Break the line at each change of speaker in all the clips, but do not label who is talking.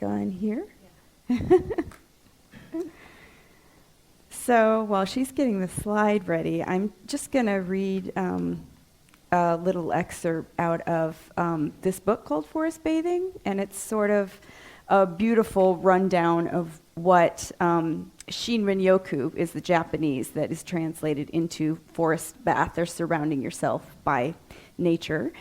on here. So while she's getting the slide ready, I'm just going to read a little excerpt out of this book called Forest Bathing, and it's sort of a beautiful rundown of what Shinrin-yoku is, the Japanese that is translated into forest bath, or surrounding yourself by nature.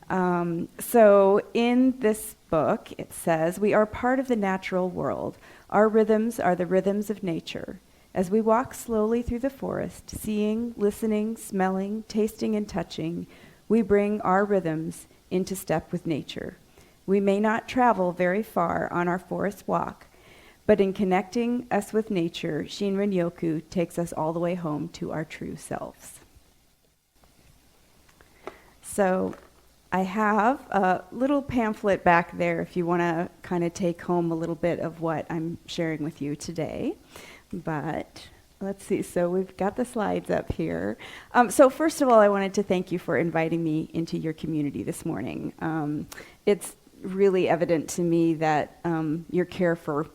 So in this book, it says, "We are part of the natural world. Our rhythms are the rhythms of nature. As we walk slowly through the forest, seeing, listening, smelling, tasting, and touching, we bring our rhythms into step with nature. We may not travel very far on our forest walk, but in connecting us with nature, Shinrin-yoku takes us all the way home to our true selves." So I have a little pamphlet back there if you want to kind of take home a little bit of what I'm sharing with you today. But let's see, so we've got the slides up here. So first of all, I wanted to thank you for inviting me into your community this morning. It's really evident to me that your care for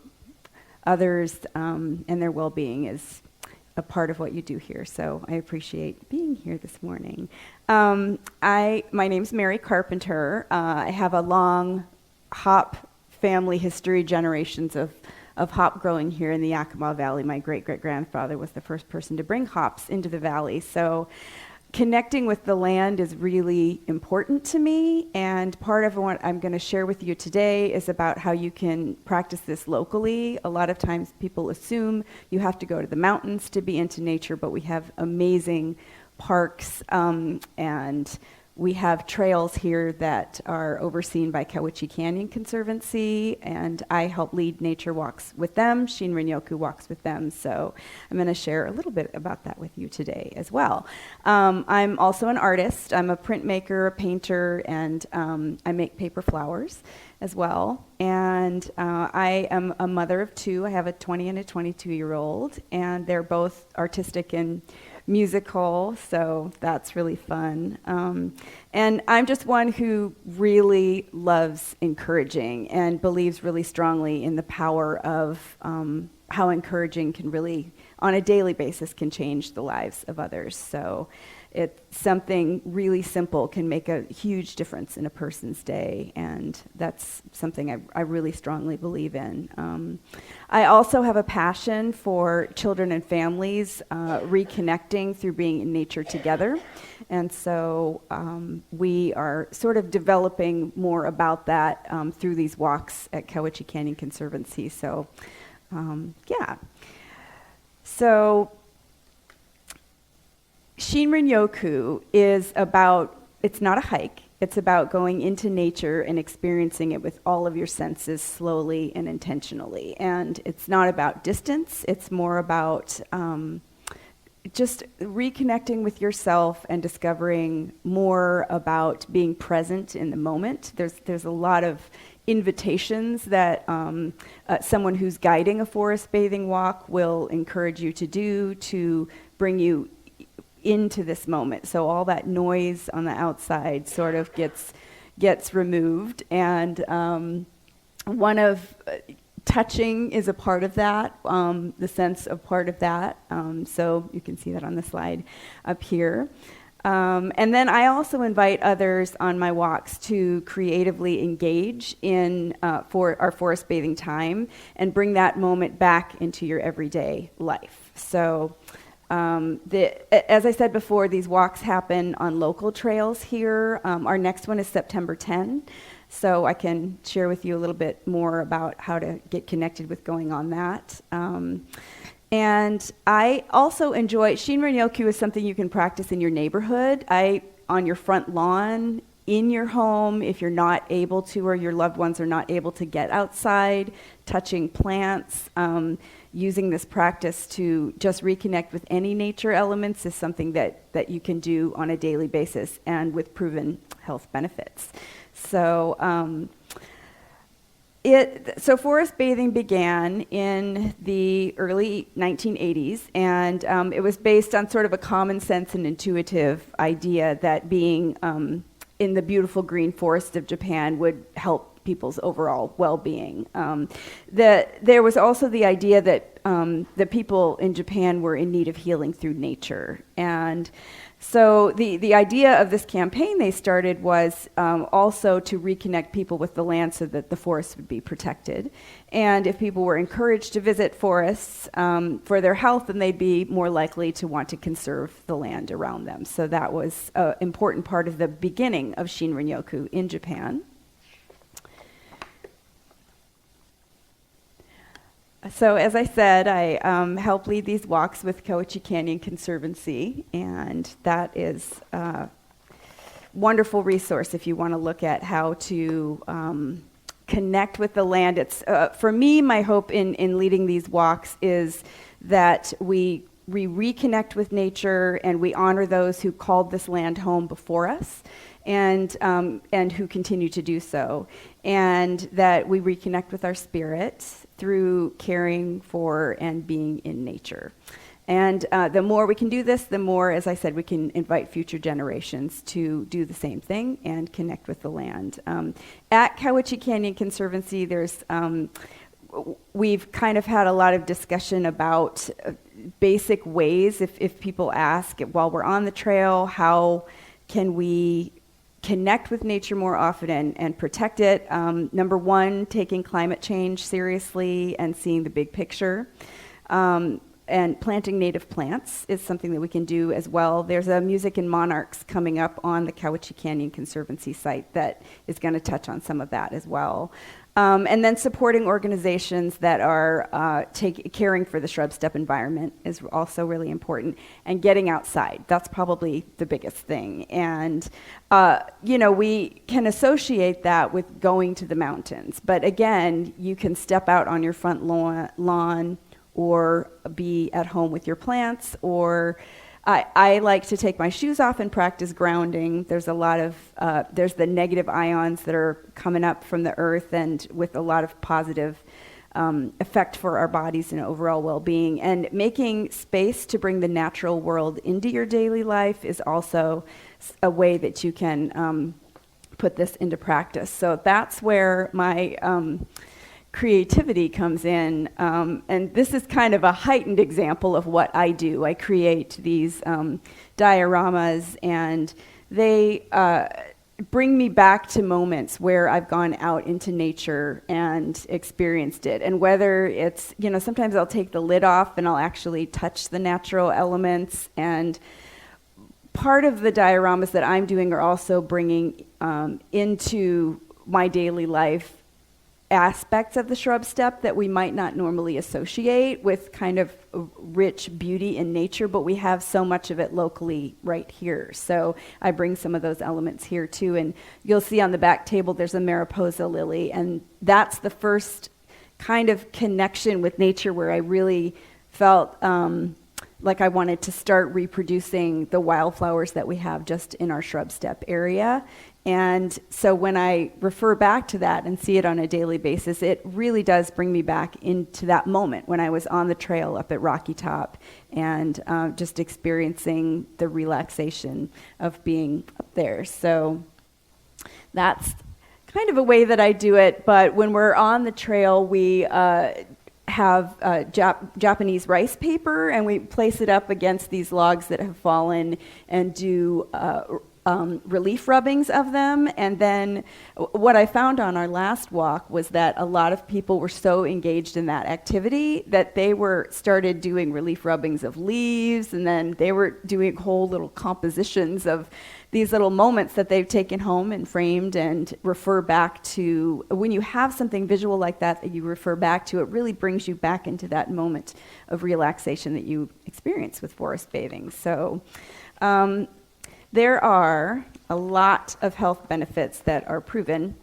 others and their well-being is a part of what you do here, so I appreciate being here this morning. My name's Mary Carpenter. I have a long hop family history, generations of hop growing here in the Yakima Valley. My great-great-grandfather was the first person to bring hops into the valley. So connecting with the land is really important to me, and part of what I'm going to share with you today is about how you can practice this locally. A lot of times people assume you have to go to the mountains to be into nature, but we have amazing parks and we have trails here that are overseen by Cowiche Canyon Conservancy, and I help lead nature walks with them. Shinrin-yoku walks with them, so I'm going to share a little bit about that with you today as well. I'm also an artist. I'm a printmaker, a painter, and I make paper flowers as well. And I am a mother of two. I have a 20 and a 22-year-old, and they're both artistic and musical, so that's really fun. And I'm just one who really loves encouraging and believes really strongly in the power of how encouraging can really, on a daily basis, can change the lives of others. So it's something really simple can make a huge difference in a person's day, and that's something I really strongly believe in. I also have a passion for children and families reconnecting through being in nature together, and so we are sort of developing more about that through these walks at Cowiche Canyon Conservancy. So, yeah. So Shinrin-yoku is about, it's not a hike, it's about going into nature and experiencing it with all of your senses slowly and intentionally. And it's not about distance, it's more about just reconnecting with yourself and discovering more about being present in the moment. There's a lot of invitations that someone who's guiding a forest bathing walk will encourage you to do to bring you into this moment. So all that noise on the outside sort of gets removed, and one of touching is a part of that, the sense of part of that. So you can see that on the slide up here. And then I also invite others on my walks to creatively engage in for our forest bathing time and bring that moment back into your everyday life. So as I said before, these walks happen on local trails here. Our next one is September 10, so I can share with you a little bit more about how to get connected with going on that. And I also enjoy, Shinrin-yoku is something you can practice in your neighborhood, on your front lawn, in your home, if you're not able to or your loved ones are not able to get outside, touching plants. Using this practice to just reconnect with any nature elements is something that you can do on a daily basis and with proven health benefits. So So forest bathing began in the early 1980s, and it was based on sort of a common sense and intuitive idea that being in the beautiful green forest of Japan would help people's overall well-being. There was also the idea that the people in Japan were in need of healing through nature. And so the idea of this campaign they started was also to reconnect people with the land so that the forests would be protected. And if people were encouraged to visit forests for their health, then they'd be more likely to want to conserve the land around them. So that was an important part of the beginning of Shinrin-yoku in Japan. So as I said, I help lead these walks with Kawachi Canyon Conservancy, and that is a wonderful resource if you want to look at how to connect with the land. It's for me, my hope in leading these walks is that we reconnect with nature and we honor those who called this land home before us, and who continue to do so, and that we reconnect with our spirit through caring for and being in nature. And the more we can do this, the more, as I said, we can invite future generations to do the same thing and connect with the land. At Kawachi Canyon Conservancy, we've kind of had a lot of discussion about basic ways, if people ask, while we're on the trail, how can we connect with nature more often and protect it. Number one, taking climate change seriously and seeing the big picture. And planting native plants is something that we can do as well. There's a Music and Monarchs coming up on the Kawachi Canyon Conservancy site that is going to touch on some of that as well. And then supporting organizations that are caring for the shrub steppe environment is also really important. And getting outside, that's probably the biggest thing. And, we can associate that with going to the mountains. But again, you can step out on your front lawn or be at home with your plants, or I like to take my shoes off and practice grounding. There's a lot of, there's the negative ions that are coming up from the earth, and with a lot of positive effect for our bodies and overall well-being. And making space to bring the natural world into your daily life is also a way that you can put this into practice. So that's where my creativity comes in, and this is kind of a heightened example of what I do. I create these dioramas, and they bring me back to moments where I've gone out into nature and experienced it. And whether it's, sometimes I'll take the lid off and I'll actually touch the natural elements. And part of the dioramas that I'm doing are also bringing into my daily life aspects of the shrub steppe that we might not normally associate with kind of rich beauty in nature, but we have so much of it locally right here. So I bring some of those elements here too. And you'll see on the back table there's a mariposa lily, and that's the first kind of connection with nature where I really felt like I wanted to start reproducing the wildflowers that we have just in our shrub steppe area. And so when I refer back to that and see it on a daily basis, it really does bring me back into that moment when I was on the trail up at Rocky Top and just experiencing the relaxation of being up there. So that's kind of a way that I do it. But when we're on the trail, we have Japanese rice paper, and we place it up against these logs that have fallen and do relief rubbings of them. And then what I found on our last walk was that a lot of people were so engaged in that activity that they started doing relief rubbings of leaves, and then they were doing whole little compositions of these little moments that they've taken home and framed and refer back to. When you have something visual like that you refer back to, it really brings you back into that moment of relaxation that you experience with forest bathing. So there are a lot of health benefits that are proven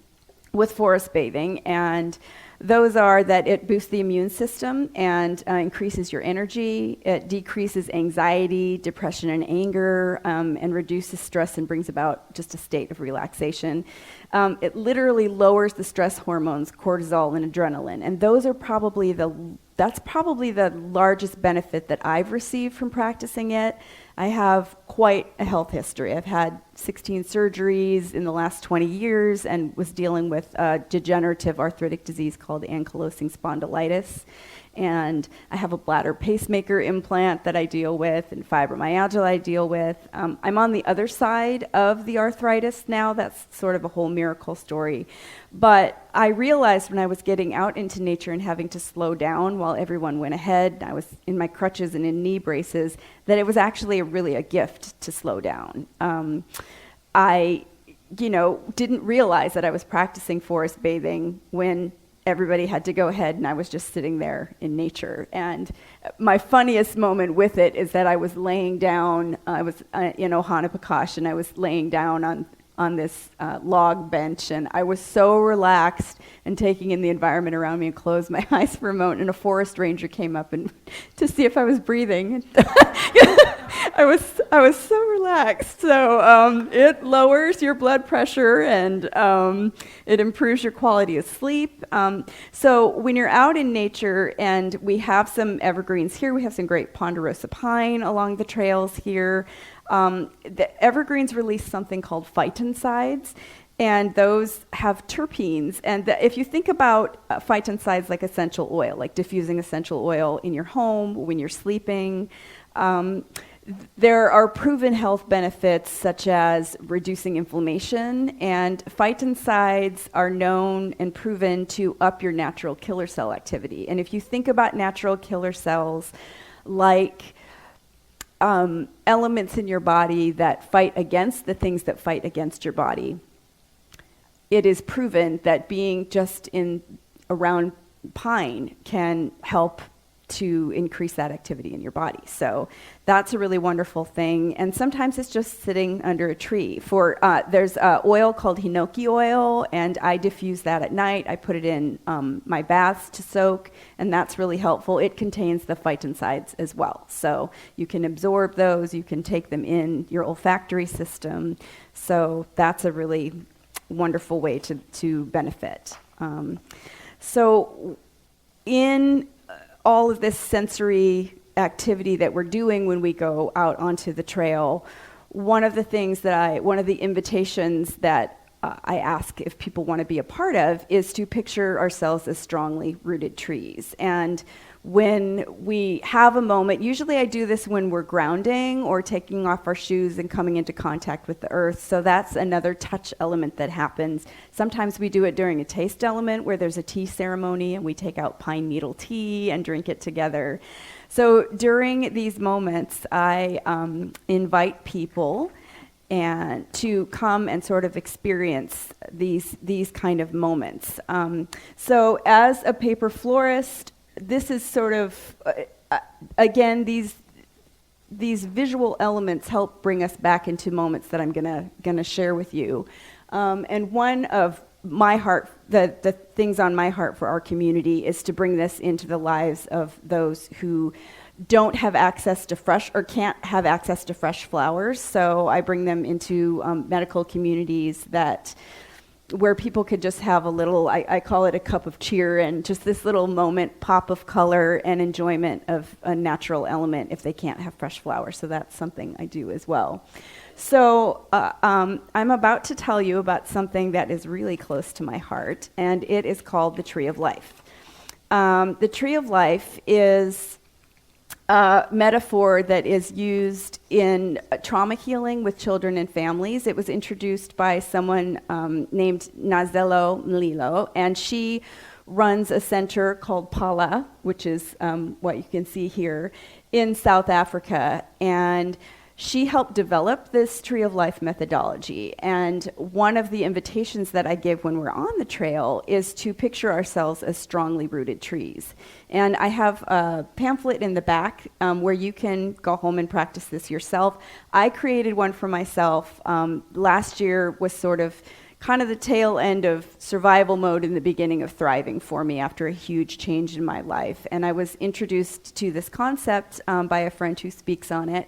with forest bathing, and those are that it boosts the immune system and increases your energy. It decreases anxiety, depression, and anger, and reduces stress and brings about just a state of relaxation. It literally lowers the stress hormones, cortisol and adrenaline, and those are probably that's probably the largest benefit that I've received from practicing it. I have quite a health history. I've had 16 surgeries in the last 20 years and was dealing with a degenerative arthritic disease called ankylosing spondylitis. And I have a bladder pacemaker implant that I deal with and fibromyalgia I deal with. I'm on the other side of the arthritis now. That's sort of a whole miracle story. But I realized when I was getting out into nature and having to slow down while everyone went ahead, I was in my crutches and in knee braces, that it was actually really a gift to slow down. I didn't realize that I was practicing forest bathing when everybody had to go ahead and I was just sitting there in nature. And my funniest moment with it is that I was laying down, I was in Ohana Prakash, and I was laying down on this log bench, and I was so relaxed and taking in the environment around me and closed my eyes for a moment, and a forest ranger came up and to see if I was breathing. I was so relaxed. So it lowers your blood pressure and it improves your quality of sleep. So when you're out in nature, and we have some evergreens here, we have some great ponderosa pine along the trails here. The evergreens release something called phytoncides, and those have terpenes. And if you think about phytoncides like essential oil, like diffusing essential oil in your home when you're sleeping, there are proven health benefits such as reducing inflammation, and phytoncides are known and proven to up your natural killer cell activity. And if you think about natural killer cells like elements in your body that fight against the things that fight against your body, it is proven that being just around pine can help to increase that activity in your body. So that's a really wonderful thing. And sometimes it's just sitting under a tree. There's oil called hinoki oil, and I diffuse that at night. I put it in my baths to soak, and that's really helpful. It contains the phytoncides as well. So you can absorb those, you can take them in your olfactory system. So that's a really wonderful way to benefit. So in all of this sensory activity that we're doing when we go out onto the trail, one of the invitations that I ask if people want to be a part of is to picture ourselves as strongly rooted trees. And when we have a moment, usually I do this when we're grounding or taking off our shoes and coming into contact with the earth. So that's another touch element that happens. Sometimes we do it during a taste element where there's a tea ceremony and we take out pine needle tea and drink it together. So during these moments, I invite people and to come and sort of experience these kind of moments. So as a paper florist, this is sort of, again, these visual elements help bring us back into moments that I'm gonna share with you. And one of my heart, the things on my heart for our community is to bring this into the lives of those who don't have access to fresh or can't have access to fresh flowers. So I bring them into medical communities where people could just have a little, I call it a cup of cheer, and just this little moment, pop of color and enjoyment of a natural element if they can't have fresh flowers. So that's something I do as well. So I'm about to tell you about something that is really close to my heart, and it is called the Tree of Life. The Tree of Life is a metaphor that is used in trauma healing with children and families. It was introduced by someone named Nazelo Mlilo, and she runs a center called Pala, which is what you can see here, in South Africa. And she helped develop this Tree of Life methodology. And one of the invitations that I give when we're on the trail is to picture ourselves as strongly rooted trees. And I have a pamphlet in the back where you can go home and practice this yourself. I created one for myself. Last year was sort of kind of the tail end of survival mode and the beginning of thriving for me after a huge change in my life. And I was introduced to this concept by a friend who speaks on it.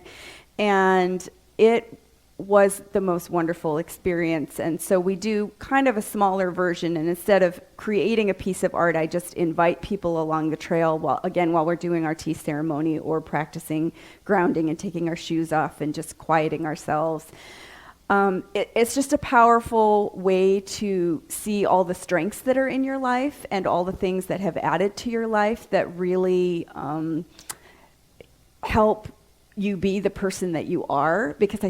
And it was the most wonderful experience. And so we do kind of a smaller version, and instead of creating a piece of art, I just invite people along the trail while we're doing our tea ceremony or practicing grounding and taking our shoes off and just quieting ourselves. It's just a powerful way to see all the strengths that are in your life and all the things that have added to your life that really help you be the person that you are, because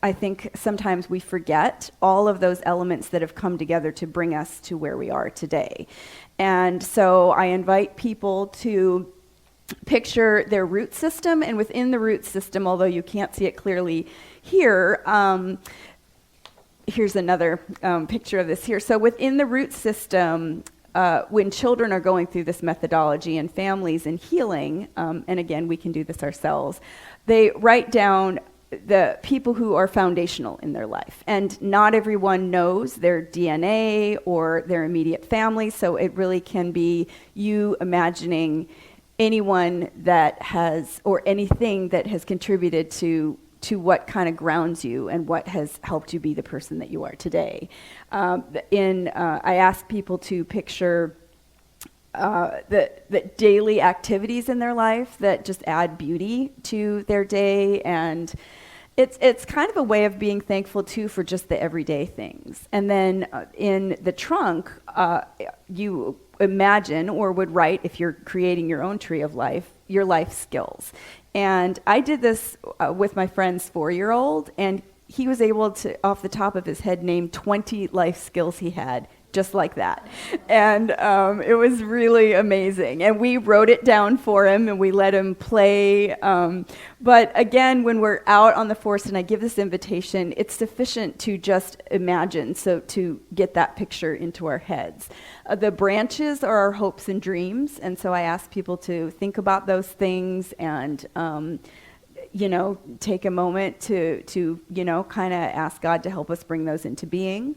I think sometimes we forget all of those elements that have come together to bring us to where we are today. And so I invite people to picture their root system, and within the root system, although you can't see it clearly here, here's another picture of this here. So within the root system, when children are going through this methodology and families and healing, and again, we can do this ourselves, they write down the people who are foundational in their life. And not everyone knows their DNA or their immediate family, so it really can be you imagining anyone that has, or anything that has contributed to what kind of grounds you and what has helped you be the person that you are today. I ask people to picture the daily activities in their life that just add beauty to their day, and it's kind of a way of being thankful too for just the everyday things. And then in the trunk, you imagine or would write, if you're creating your own tree of life, your life skills. And I did this with my friend's 4-year-old, and he was able to, off the top of his head, name 20 life skills he had, just like that. And it was really amazing. And we wrote it down for him, and we let him play. But again, when we're out on the forest and I give this invitation, it's sufficient to just imagine, so to get that picture into our heads. The branches are our hopes and dreams, and so I ask people to think about those things and take a moment to kind of ask God to help us bring those into being.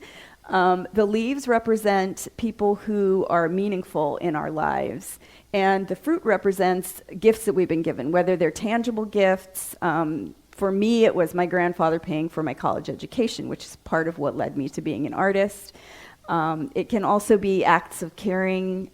The leaves represent people who are meaningful in our lives, and the fruit represents gifts that we've been given, whether they're tangible gifts. For me, it was my grandfather paying for my college education, which is part of what led me to being an artist. It can also be acts of caring,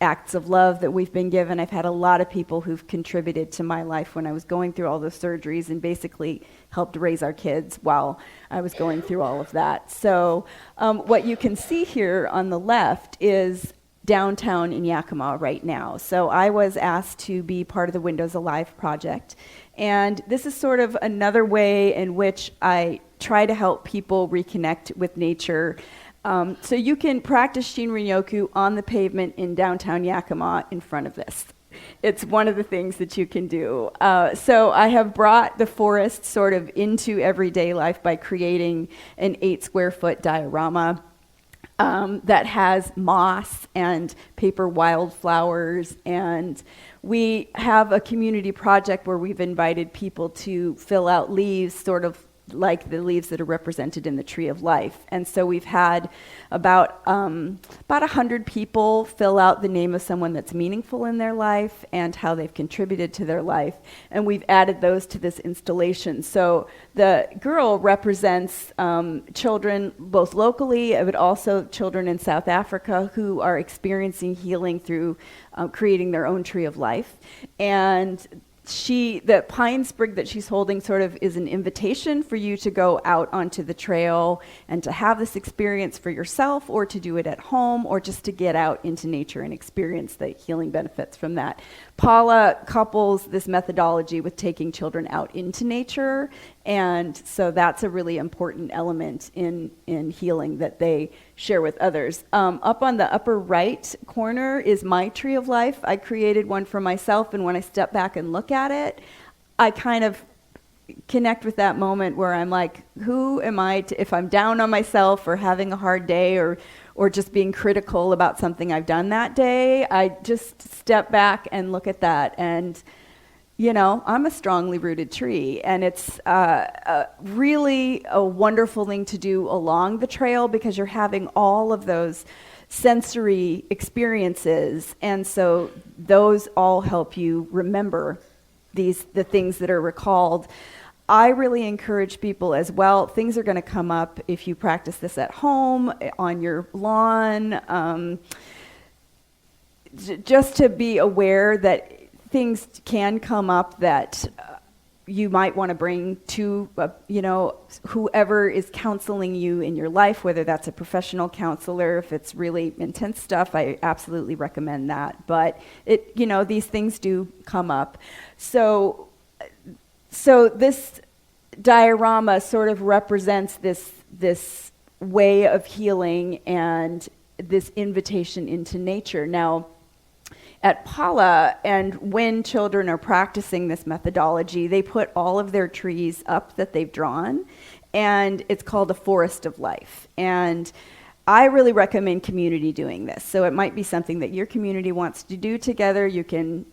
acts of love that we've been given. I've had a lot of people who've contributed to my life when I was going through all those surgeries and basically helped raise our kids while I was going through all of that. So what you can see here on the left is downtown in Yakima right now. So I was asked to be part of the Windows Alive project. And this is sort of another way in which I try to help people reconnect with nature. So you can practice Shinrin-yoku on the pavement in downtown Yakima in front of this. It's one of the things that you can do. So I have brought the forest sort of into everyday life by creating an 8-square-foot diorama that has moss and paper wildflowers. And we have a community project where we've invited people to fill out leaves, sort of like the leaves that are represented in the Tree of Life. And so we've had about 100 people fill out the name of someone that's meaningful in their life and how they've contributed to their life. And we've added those to this installation. So the girl represents children both locally, but also children in South Africa who are experiencing healing through creating their own Tree of Life. And the pine sprig that she's holding sort of is an invitation for you to go out onto the trail and to have this experience for yourself, or to do it at home, or just to get out into nature and experience the healing benefits from that. Paula couples this methodology with taking children out into nature, and so that's a really important element in healing that they share with others. Up on the upper right corner is my Tree of Life. I created one for myself, and when I step back and look at it, I kind of connect with that moment where I'm like, who am I if I'm down on myself or having a hard day or just being critical about something I've done that day? I just step back and look at that, and I'm a strongly rooted tree, and it's really a wonderful thing to do along the trail because you're having all of those sensory experiences, and so those all help you remember the things that are recalled. I really encourage people as well. Things are going to come up if you practice this at home, on your lawn, just to be aware that things can come up that you might want to bring to, whoever is counseling you in your life, whether that's a professional counselor. If it's really intense stuff, I absolutely recommend that. But these things do come up. So this diorama sort of represents this way of healing and this invitation into nature. Now, at Pala, and when children are practicing this methodology, they put all of their trees up that they've drawn, and it's called a forest of life. And I really recommend community doing this. So it might be something that your community wants to do together. You can,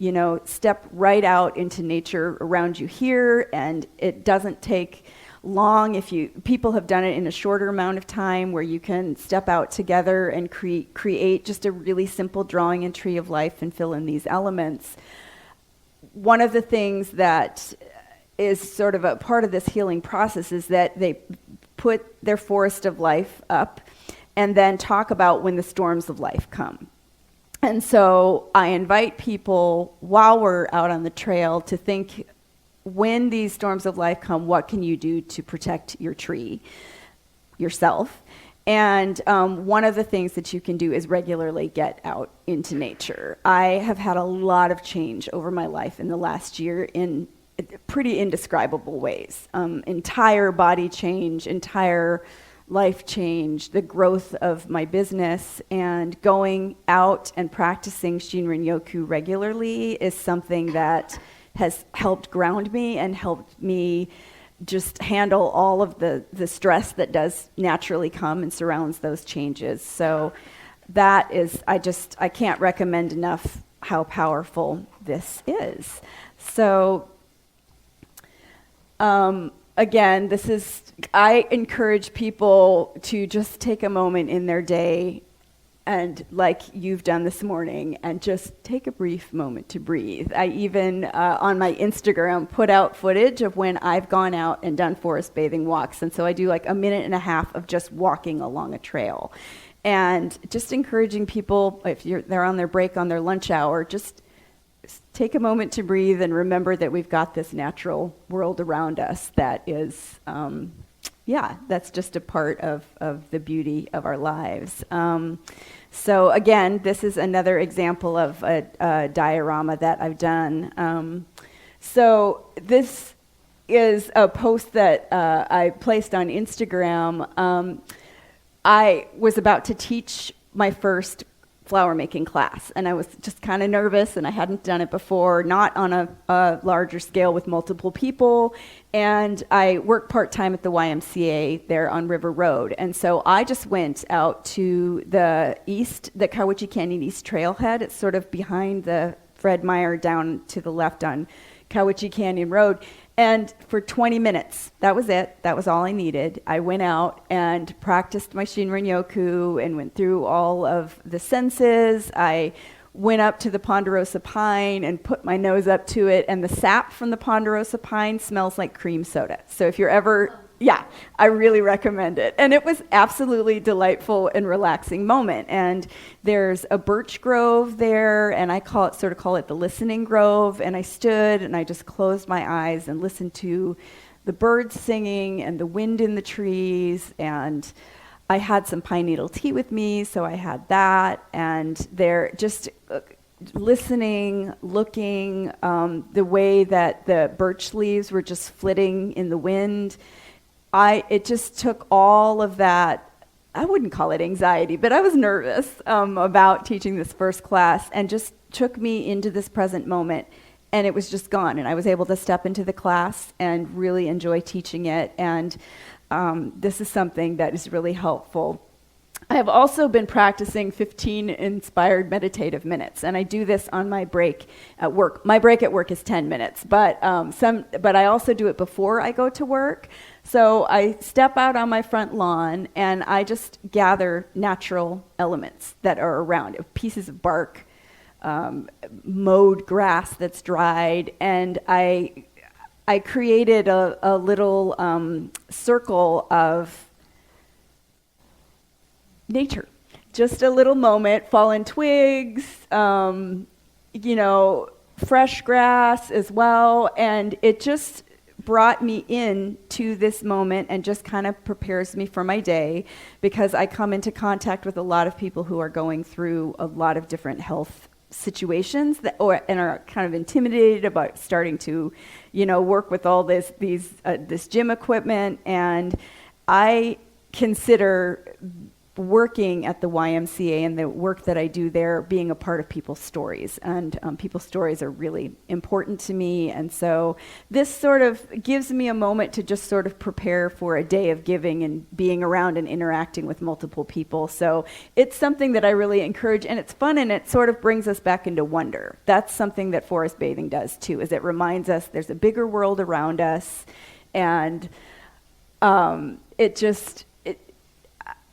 step right out into nature around you here, and it doesn't take long. People have done it in a shorter amount of time, where you can step out together and create just a really simple drawing and tree of life and fill in these elements. One of the things that is sort of a part of this healing process is that they put their forest of life up and then talk about when the storms of life come. And so I invite people, while we're out on the trail, to think, when these storms of life come, what can you do to protect your tree, yourself? And one of the things that you can do is regularly get out into nature. I have had a lot of change over my life in the last year in pretty indescribable ways. Entire body change, entire life change, the growth of my business, and going out and practicing Shinrin-yoku regularly is something that has helped ground me and helped me just handle all of the stress that does naturally come and surrounds those changes. So that is, I can't recommend enough how powerful this is. So again, I encourage people to just take a moment in their day, and like you've done this morning, and just take a brief moment to breathe. I even, on my Instagram, put out footage of when I've gone out and done forest bathing walks. And so I do like a minute and a half of just walking along a trail. And just encouraging people, if they're on their break, on their lunch hour, just take a moment to breathe and remember that we've got this natural world around us that is, that's just a part of the beauty of our lives. So again, this is another example of a diorama that I've done. So this is a post that I placed on Instagram. I was about to teach my first flower making class, and I was just kind of nervous, and I hadn't done it before, not on a larger scale with multiple people, and I work part-time at the YMCA there on River Road, and so I just went out to the Kawachi Canyon East Trailhead. It's sort of behind the Fred Meyer down to the left on Kawachi Canyon Road. And for 20 minutes, that was it. That was all I needed. I went out and practiced my Shinrin-yoku and went through all of the senses. I went up to the ponderosa pine and put my nose up to it, and the sap from the ponderosa pine smells like cream soda. So if you're ever... I really recommend it. And it was absolutely delightful and relaxing moment. And there's a birch grove there, and I call it the listening grove. And I stood and I just closed my eyes and listened to the birds singing and the wind in the trees. And I had some pine needle tea with me, so I had that. And they're just listening, looking, the way that the birch leaves were just flitting in the wind. It just took all of that, I wouldn't call it anxiety, but I was nervous about teaching this first class, and just took me into this present moment, and it was just gone. And I was able to step into the class and really enjoy teaching it, and this is something that is really helpful. I have also been practicing 15 inspired meditative minutes, and I do this on my break at work. My break at work is 10 minutes, but I also do it before I go to work. So I step out on my front lawn and I just gather natural elements that are around, pieces of bark, mowed grass that's dried, and I I created a little circle of nature. Just a little moment, fallen twigs, fresh grass as well. And it just brought me in to this moment and just kind of prepares me for my day, because I come into contact with a lot of people who are going through a lot of different health situations and are kind of intimidated about starting to, work with all this gym equipment. And I consider working at the YMCA and the work that I do there being a part of people's stories, and people's stories are really important to me. And so this sort of gives me a moment to just sort of prepare for a day of giving and being around and interacting with multiple people. So it's something that I really encourage, and it's fun, and it sort of brings us back into wonder. That's something that forest bathing does too, is it reminds us there's a bigger world around us. And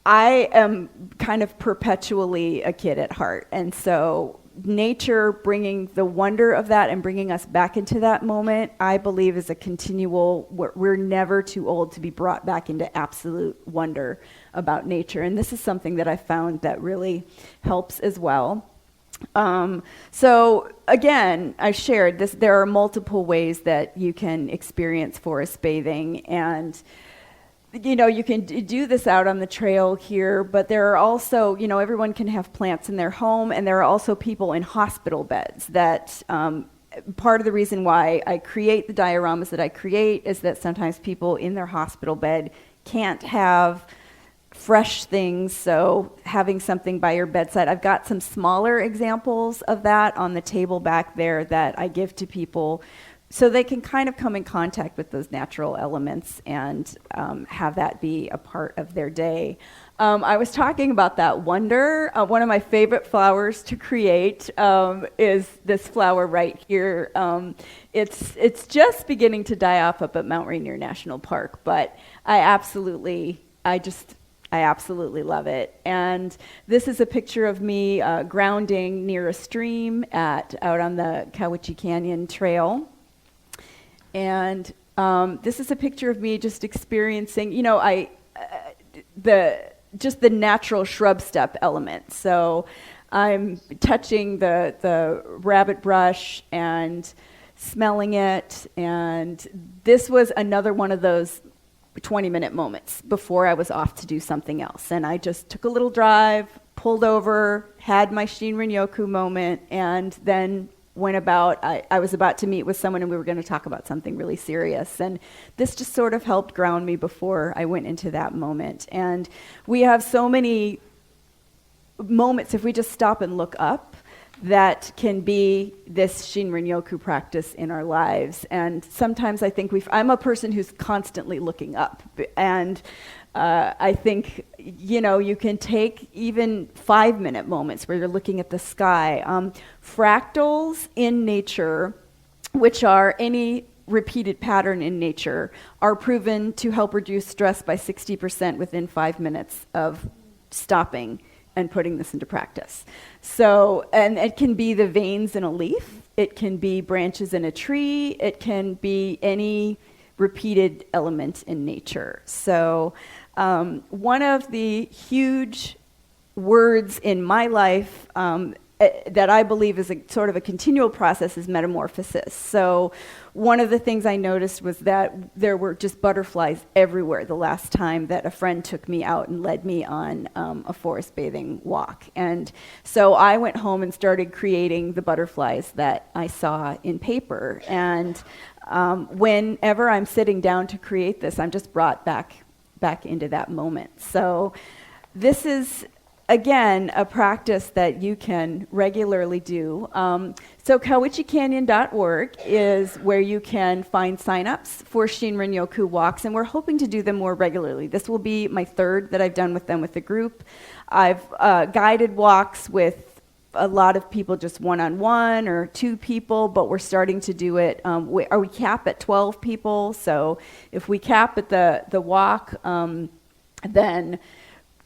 I am kind of perpetually a kid at heart. And so nature, bringing the wonder of that and bringing us back into that moment, I believe is a continual, we're never too old to be brought back into absolute wonder about nature. And this is something that I found that really helps as well. So again, I shared this, there are multiple ways that you can experience forest bathing, and you can do this out on the trail here, but there are also, everyone can have plants in their home, and there are also people in hospital beds that, part of the reason why I create the dioramas that I create is that sometimes people in their hospital bed can't have fresh things, so having something by your bedside. I've got some smaller examples of that on the table back there that I give to people, so they can kind of come in contact with those natural elements and have that be a part of their day. I was talking about that wonder. One of my favorite flowers to create is this flower right here. It's just beginning to die off up at Mount Rainier National Park, but I absolutely love it. And this is a picture of me grounding near a stream out on the Cowiche Canyon Trail. And this is a picture of me just experiencing, the natural shrub step element. So I'm touching the rabbit brush and smelling it. And this was another one of those 20-minute moments before I was off to do something else. And I just took a little drive, pulled over, had my Shinrin-yoku moment, and then went about, I was about to meet with someone, and we were going to talk about something really serious. And this just sort of helped ground me before I went into that moment. And we have so many moments, if we just stop and look up, that can be this Shinrin-yoku practice in our lives. And sometimes I think I'm a person who's constantly looking up. And I think, you can take even 5-minute moments where you're looking at the sky. Fractals in nature, which are any repeated pattern in nature, are proven to help reduce stress by 60% within 5 minutes of stopping and putting this into practice. So, and it can be the veins in a leaf, it can be branches in a tree, it can be any repeated element in nature. So, one of the huge words in my life that I believe is a sort of a continual process is metamorphosis. So one of the things I noticed was that there were just butterflies everywhere the last time that a friend took me out and led me on a forest bathing walk. And so I went home and started creating the butterflies that I saw in paper. And whenever I'm sitting down to create this, I'm just brought back into that moment. So this is, again, a practice that you can regularly do. So cowichecanyon.org is where you can find signups for Shinrin-yoku walks, and we're hoping to do them more regularly. This will be my third that I've done with them with the group. I've guided walks with a lot of people, just one-on-one or 2 people, but we're starting to do it, we cap at 12 people. So if we cap at the walk, then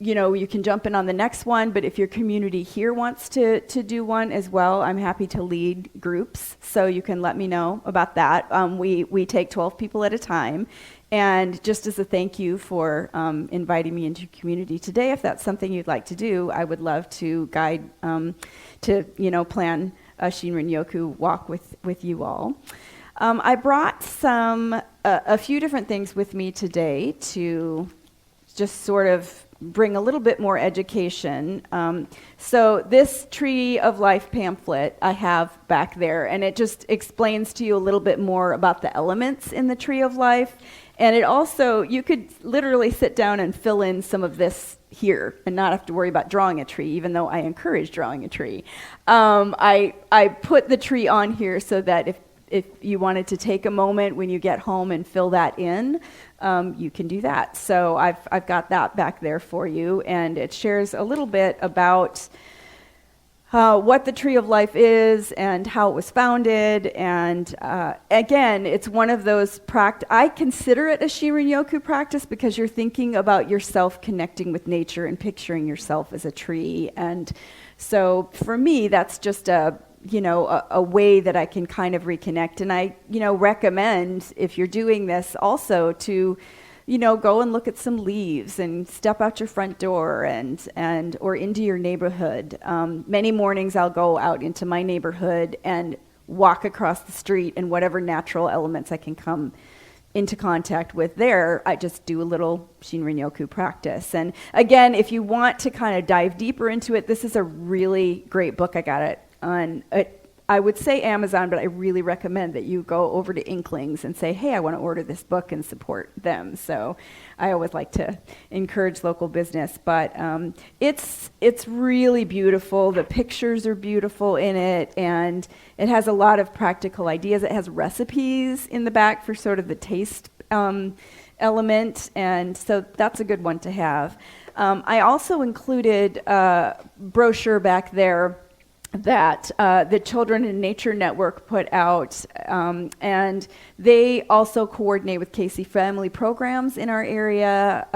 you can jump in on the next one, but if your community here wants to do one as well, I'm happy to lead groups, so you can let me know about that. We take 12 people at a time, and just as a thank you for inviting me into your community today, if that's something you'd like to do, I would love to guide, plan a Shinrin-yoku walk with you all. I brought a few different things with me today to just sort of bring a little bit more education. So this Tree of Life pamphlet I have back there, and it just explains to you a little bit more about the elements in the Tree of Life. And it also, you could literally sit down and fill in some of this here and not have to worry about drawing a tree, even though I encourage drawing a tree. I put the tree on here so that if you wanted to take a moment when you get home and fill that in, you can do that. So I've got that back there for you, and it shares a little bit about what the Tree of Life is and how it was founded. And again, it's one of those I consider it a Shinrin-yoku practice because you're thinking about yourself connecting with nature and picturing yourself as a tree. And so for me, that's just a way that I can kind of reconnect. And I, recommend, if you're doing this, also to, go and look at some leaves and step out your front door and or into your neighborhood. Many mornings I'll go out into my neighborhood and walk across the street, and whatever natural elements I can come into contact with there, I just do a little Shinrin-yoku practice. And again, if you want to kind of dive deeper into it, this is a really great book. I got it on, I would say Amazon, but I really recommend that you go over to Inklings and say, hey, I want to order this book and support them. So I always like to encourage local business, but it's really beautiful. The pictures are beautiful in it, and it has a lot of practical ideas. It has recipes in the back for sort of the taste element, and so that's a good one to have. I also included a brochure back there that the Children in Nature Network put out, and they also coordinate with Casey Family Programs in our area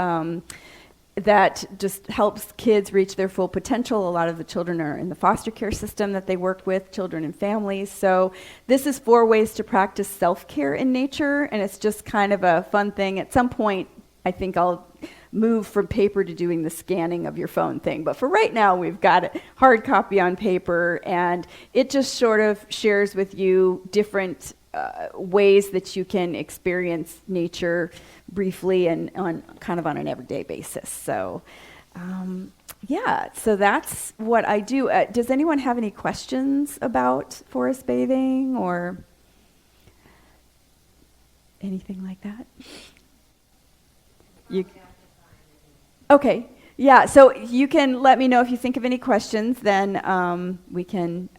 that just helps kids reach their full potential. A lot of the children are in the foster care system that they work with, children and families. So this is 4 ways to practice self-care in nature, and it's just kind of a fun thing. At some point, I think I'll move from paper to doing the scanning of your phone thing. But for right now, we've got a hard copy on paper, and it just sort of shares with you different ways that you can experience nature briefly and on an everyday basis. So so that's what I do. Does anyone have any questions about forest bathing or anything like that? Okay, yeah, so you can let me know if you think of any questions, then we can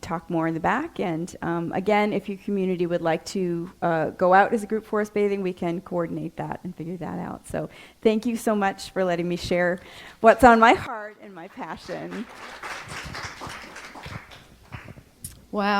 talk more in the back. And again, if your community would like to go out as a group forest bathing, we can coordinate that and figure that out. So thank you so much for letting me share what's on my heart and my passion.
Wow.